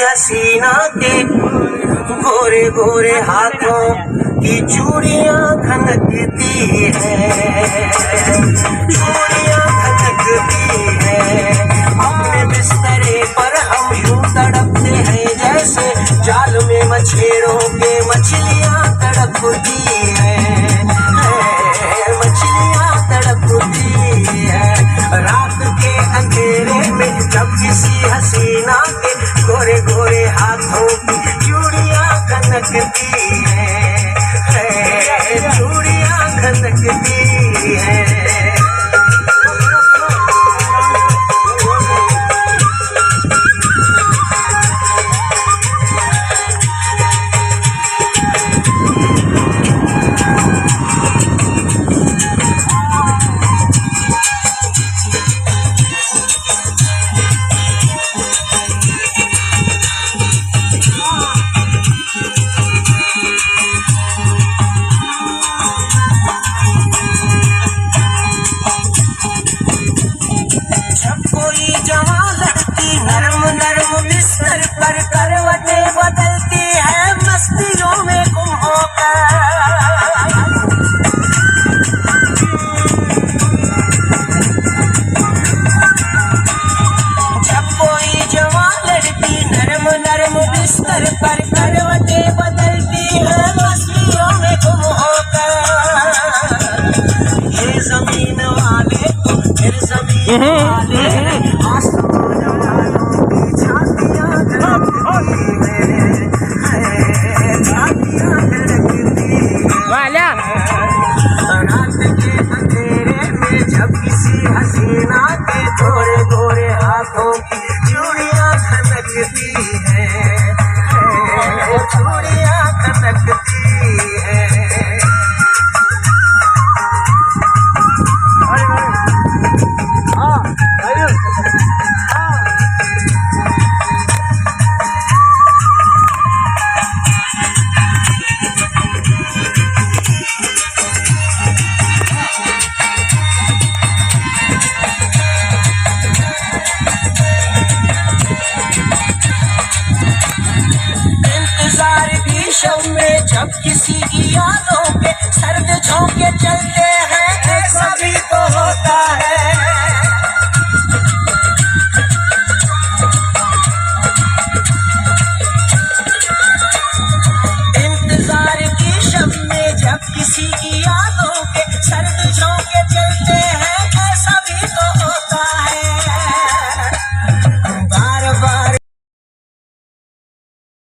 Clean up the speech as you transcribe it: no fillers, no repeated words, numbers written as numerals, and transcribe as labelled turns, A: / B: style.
A: हसीना के गोरे गोरे हाथों की चूड़ियां खनकती है, चूड़ियां खनकती है। अपने बिस्तरे पर हम यूं तड़पते हैं जैसे जाल में मछलियों के मछलियां तड़पती है, मछलियां तड़पती है। रात के अंधेरे में जब किसी हसीना के गोरे गोरे हाथों की चूड़ियां खनकती है, चूड़ियां खनकती है। नरम नरम बिस्तर पर करवटें बदलती है मस्तियों में गुम होकर। जब कोई जवान लड़की नरम नरम बिस्तर पर करवटें बदलती है मस्तियों में गुम होकर। ये जमीन वाले फिर जमीन वाले रात के अंधेरे में जब किसी हसीना के गोरे गोरे हाथों की चूड़ियां खनकती है, चूड़ियां खनकती है। इंतजार की शब में जब किसी की यादों के सर्द झोंके चलते